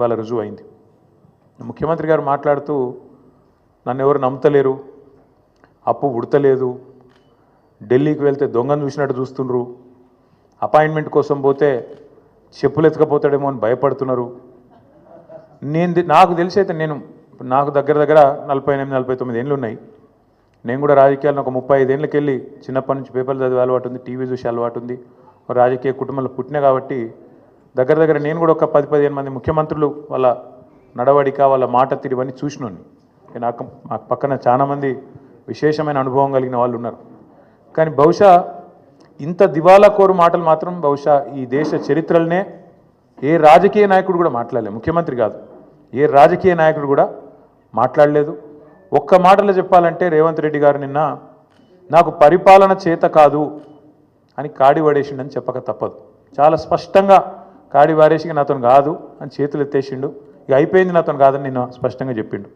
ఇవాళ రుజువు అయింది. ముఖ్యమంత్రి గారు మాట్లాడుతూ నన్ను ఎవరు నమ్మతలేరు, అప్పు ఉడతలేదు, ఢిల్లీకి వెళ్తే దొంగను చూసినట్టు చూస్తుండ్రు, అపాయింట్మెంట్ కోసం పోతే చెప్పులు ఎత్తుకపోతాడేమో అని భయపడుతున్నారు. నాకు తెలిసి అయితే నాకు దగ్గర 48-49 ఏళ్ళు ఉన్నాయి. నేను కూడా రాజకీయాలను ఒక 35 ఏళ్ళకి వెళ్ళి చిన్నప్పటి నుంచి పేపర్లు చదివే అలవాటు ఉంది, టీవీ చూసే అలవాటు ఉంది, రాజకీయ కుటుంబంలో పుట్టినా కాబట్టి దగ్గర నేను కూడా ఒక 10-15 మంది ముఖ్యమంత్రులు వాళ్ళ నడవడిక, వాళ్ళ మాట తీరువన్నీ చూసినోని. నాకు పక్కన చాలామంది విశేషమైన అనుభవం కలిగిన వాళ్ళు ఉన్నారు. కానీ బహుశా ఇంత దివాలా కోరు మాటలు మాత్రం బహుశా ఈ దేశ చరిత్రలనే ఏ రాజకీయ నాయకుడు కూడా మాట్లాడలేదు. ముఖ్యమంత్రి కాదు, ఏ రాజకీయ నాయకుడు కూడా మాట్లాడలేదు. ఒక్క మాటలో చెప్పాలంటే రేవంత్ రెడ్డి గారు నిన్న నాకు పరిపాలన చేత కాదు అని కాడి పడేసిండని చెప్పక తప్పదు. చాలా స్పష్టంగా కాడి వారేసిగా నాతో కాదు అని చేతులు ఎత్తేసిండు. ఇక అయిపోయింది, నాతో కాదని నిన్న స్పష్టంగా చెప్పిండు.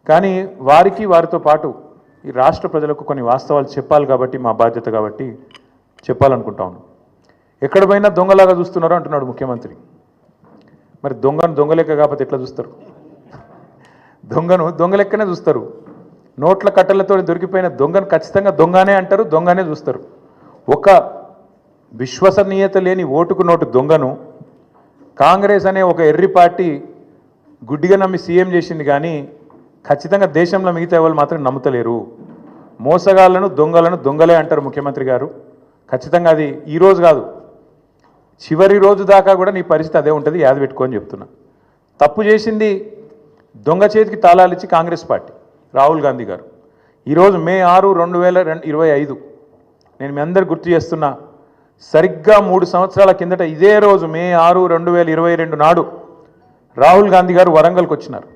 కానీ వారితో పాటు ఈ రాష్ట్ర ప్రజలకు కొన్ని వాస్తవాలు చెప్పాలి కాబట్టి, మా బాధ్యత కాబట్టి చెప్పాలనుకుంటా ఉన్నాను. ఎక్కడ పోయినా దొంగలాగా చూస్తున్నారు అంటున్నాడు ముఖ్యమంత్రి. మరి దొంగలెక్క కాకపోతే ఎట్లా చూస్తారు? దొంగలెక్కనే చూస్తారు. నోట్ల కట్టలతో దొరికిపోయిన దొంగను ఖచ్చితంగా దొంగనే అంటారు, దొంగనే చూస్తారు. ఒక విశ్వసనీయత లేని ఓటుకు నోటు దొంగను కాంగ్రెస్ అనే ఒక ఎర్రి పార్టీ గుడ్డిగా నమ్మి సీఎం చేసింది. కానీ ఖచ్చితంగా దేశంలో మిగతా వాళ్ళు మాత్రం నమ్ముతలేరు. మోసగాళ్లను దొంగలే అంటారు ముఖ్యమంత్రి గారు. ఖచ్చితంగా అది ఈరోజు కాదు, చివరి రోజు దాకా కూడా నీ పరిస్థితి అదే ఉంటుంది, యాది పెట్టుకోని చెప్తున్నా. తప్పు చేసింది దొంగ చేతికి తాళాలు ఇచ్చి కాంగ్రెస్ పార్టీ, రాహుల్ గాంధీ గారు. ఈరోజు మే 6, 2025 నేను మీ అందరు గుర్తు చేస్తున్నా, సరిగ్గా 3 సంవత్సరాల కిందట ఇదే రోజు మే 6, 2022 నాడు రాహుల్ గాంధీ గారు వరంగల్కి వచ్చినారు.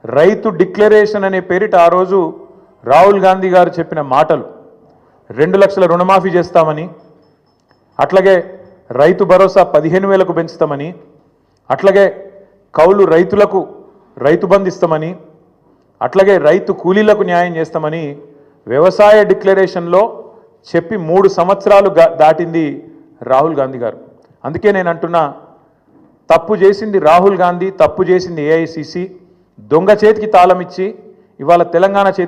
రైతు డిక్లరేషన్ అనే పేరిట ఆ రోజు రాహుల్ గాంధీ గారు చెప్పిన మాటలు 2 లక్షల రుణమాఫీ చేస్తామని, అట్లాగే రైతు భరోసా 15,000కు పెంచుతామని, అట్లాగే కౌలు రైతులకు రైతు బంధు ఇస్తామని, అట్లాగే రైతు కూలీలకు న్యాయం చేస్తామని వ్యవసాయ డిక్లరేషన్లో చెప్పి 3 సంవత్సరాలు దాటింది రాహుల్ గాంధీ గారు. అందుకే నేను అంటున్నా, తప్పు చేసింది రాహుల్ గాంధీ, తప్పు చేసింది ఏఐసిసి. దొంగ చేతికి తాళం ఇచ్చి ఇవాళ తెలంగాణ చేతి